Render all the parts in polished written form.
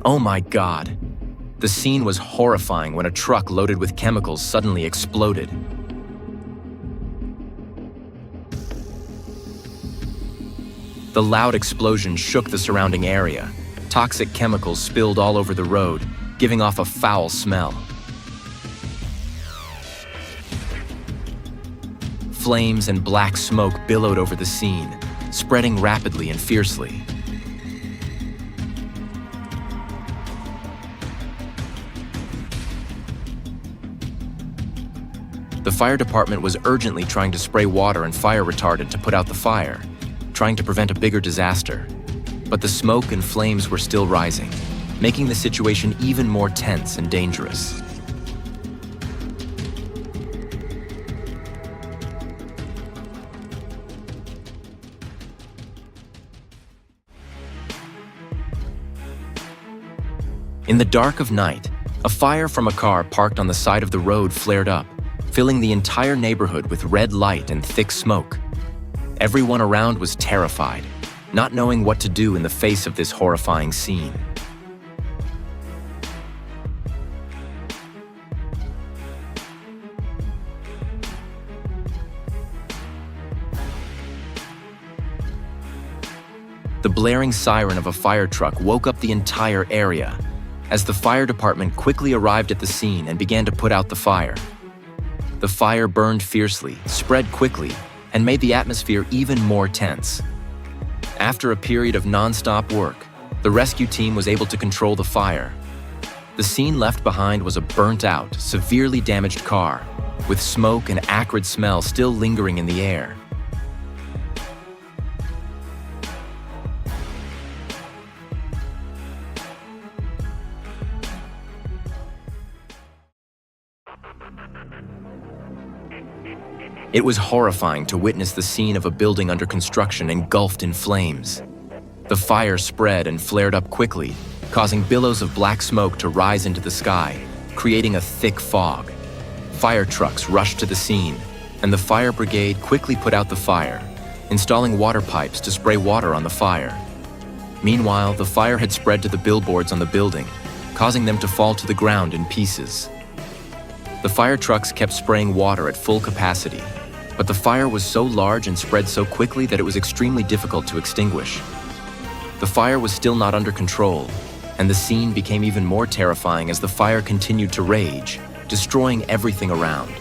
Oh my God! The scene was horrifying when a truck loaded with chemicals suddenly exploded. The loud explosion shook the surrounding area. Toxic chemicals spilled all over the road, giving off a foul smell. Flames and black smoke billowed over the scene, spreading rapidly and fiercely. The fire department was urgently trying to spray water and fire retardant to put out the fire, trying to prevent a bigger disaster. But the smoke and flames were still rising, making the situation even more tense and dangerous. In the dark of night, a fire from a car parked on the side of the road flared up, filling the entire neighborhood with red light and thick smoke. Everyone around was terrified, not knowing what to do in the face of this horrifying scene. The blaring siren of a fire truck woke up the entire area, as the fire department quickly arrived at the scene and began to put out the fire. The fire burned fiercely, spread quickly, and made the atmosphere even more tense. After a period of non-stop work, the rescue team was able to control the fire. The scene left behind was a burnt-out, severely damaged car, with smoke and acrid smell still lingering in the air. It was horrifying to witness the scene of a building under construction engulfed in flames. The fire spread and flared up quickly, causing billows of black smoke to rise into the sky, creating a thick fog. Fire trucks rushed to the scene, and the fire brigade quickly put out the fire, installing water pipes to spray water on the fire. Meanwhile, the fire had spread to the billboards on the building, causing them to fall to the ground in pieces. The fire trucks kept spraying water at full capacity, but the fire was so large and spread so quickly that it was extremely difficult to extinguish. The fire was still not under control, and the scene became even more terrifying as the fire continued to rage, destroying everything around.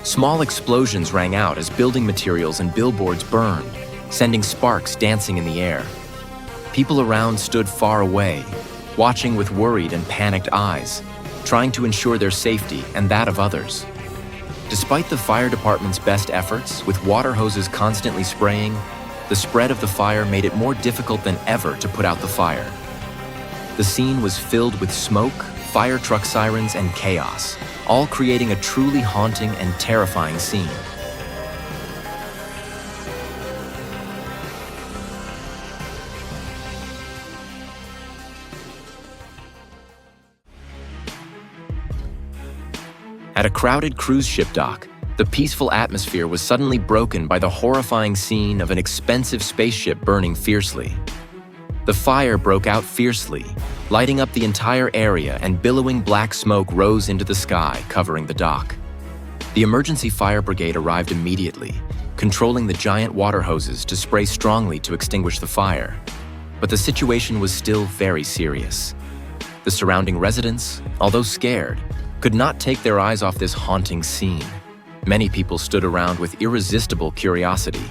Small explosions rang out as building materials and billboards burned, sending sparks dancing in the air. People around stood far away, watching with worried and panicked eyes, trying to ensure their safety and that of others. Despite the fire department's best efforts, with water hoses constantly spraying, the spread of the fire made it more difficult than ever to put out the fire. The scene was filled with smoke, fire truck sirens, and chaos, all creating a truly haunting and terrifying scene. At a crowded cruise ship dock, the peaceful atmosphere was suddenly broken by the horrifying scene of an expensive spaceship burning fiercely. The fire broke out fiercely, lighting up the entire area, and billowing black smoke rose into the sky, covering the dock. The emergency fire brigade arrived immediately, controlling the giant water hoses to spray strongly to extinguish the fire. But the situation was still very serious. The surrounding residents, although scared, could not take their eyes off this haunting scene. Many people stood around with irresistible curiosity.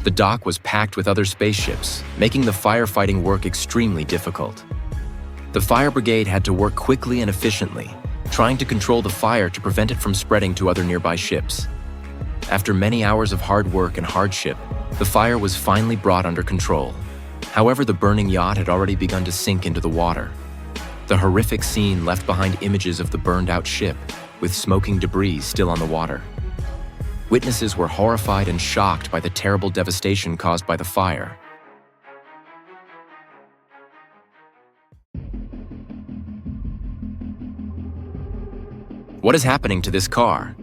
The dock was packed with other spaceships, making the firefighting work extremely difficult. The fire brigade had to work quickly and efficiently, trying to control the fire to prevent it from spreading to other nearby ships. After many hours of hard work and hardship, the fire was finally brought under control. However, the burning yacht had already begun to sink into the water. The horrific scene left behind images of the burned-out ship, with smoking debris still on the water. Witnesses were horrified and shocked by the terrible devastation caused by the fire. What is happening to this car?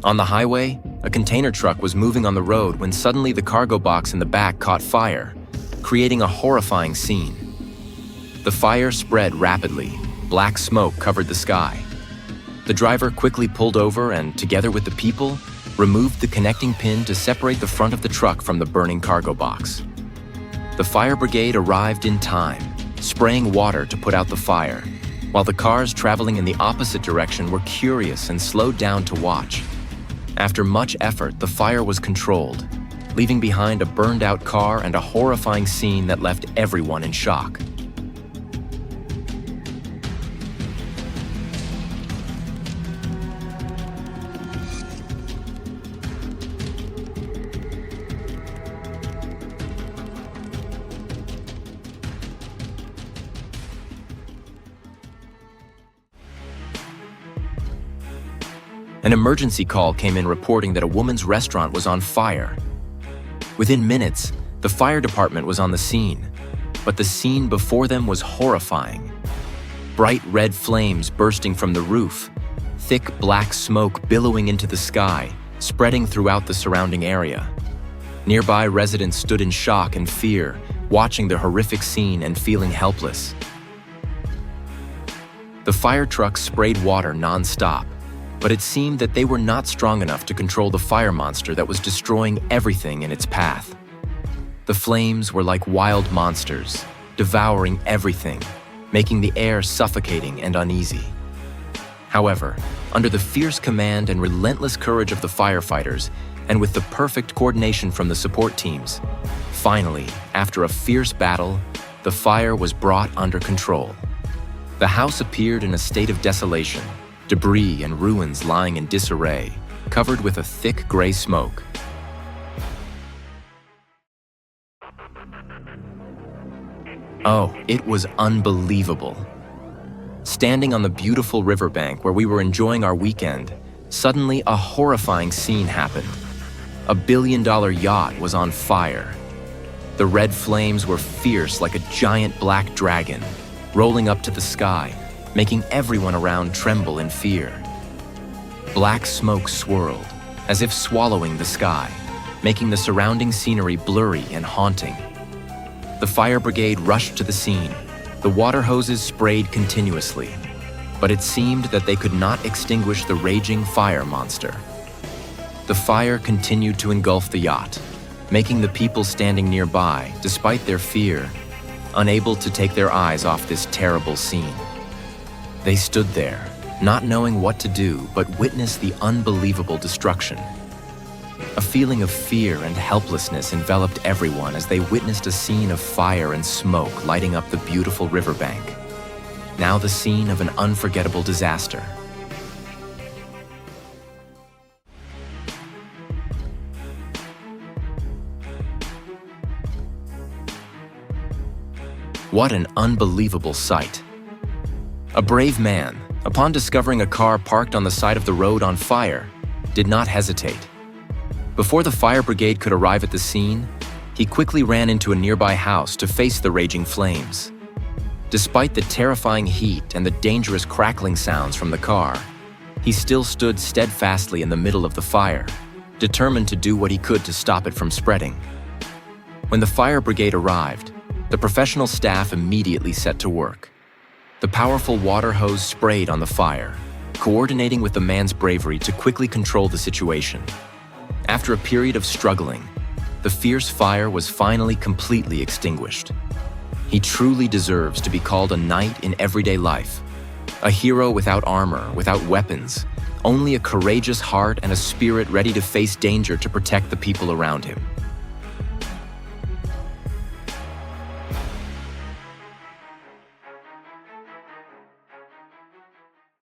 On the highway, a container truck was moving on the road when suddenly the cargo box in the back caught fire, creating a horrifying scene. The fire spread rapidly. Black smoke covered the sky. The driver quickly pulled over and, together with the people, removed the connecting pin to separate the front of the truck from the burning cargo box. The fire brigade arrived in time, spraying water to put out the fire, while the cars traveling in the opposite direction were curious and slowed down to watch. After much effort, the fire was controlled, leaving behind a burned-out car and a horrifying scene that left everyone in shock. An emergency call came in reporting that a woman's restaurant was on fire. Within minutes, the fire department was on the scene, but the scene before them was horrifying. Bright red flames bursting from the roof, thick black smoke billowing into the sky, spreading throughout the surrounding area. Nearby residents stood in shock and fear, watching the horrific scene and feeling helpless. The fire trucks sprayed water non-stop, but it seemed that they were not strong enough to control the fire monster that was destroying everything in its path. The flames were like wild monsters, devouring everything, making the air suffocating and uneasy. However, under the fierce command and relentless courage of the firefighters, and with the perfect coordination from the support teams, finally, after a fierce battle, the fire was brought under control. The house appeared in a state of desolation, debris and ruins lying in disarray, covered with a thick gray smoke. Oh, it was unbelievable. Standing on the beautiful riverbank where we were enjoying our weekend, suddenly a horrifying scene happened. A billion-dollar yacht was on fire. The red flames were fierce like a giant black dragon, rolling up to the sky, making everyone around tremble in fear. Black smoke swirled, as if swallowing the sky, making the surrounding scenery blurry and haunting. The fire brigade rushed to the scene. The water hoses sprayed continuously, but it seemed that they could not extinguish the raging fire monster. The fire continued to engulf the yacht, making the people standing nearby, despite their fear, unable to take their eyes off this terrible scene. They stood there, not knowing what to do but witness the unbelievable destruction. A feeling of fear and helplessness enveloped everyone as they witnessed a scene of fire and smoke lighting up the beautiful riverbank, now the scene of an unforgettable disaster. What an unbelievable sight. A brave man, upon discovering a car parked on the side of the road on fire, did not hesitate. Before the fire brigade could arrive at the scene, he quickly ran into a nearby house to face the raging flames. Despite the terrifying heat and the dangerous crackling sounds from the car, he still stood steadfastly in the middle of the fire, determined to do what he could to stop it from spreading. When the fire brigade arrived, the professional staff immediately set to work. The powerful water hose sprayed on the fire, coordinating with the man's bravery to quickly control the situation. After a period of struggling, the fierce fire was finally completely extinguished. He truly deserves to be called a knight in everyday life, a hero without armor, without weapons, only a courageous heart and a spirit ready to face danger to protect the people around him.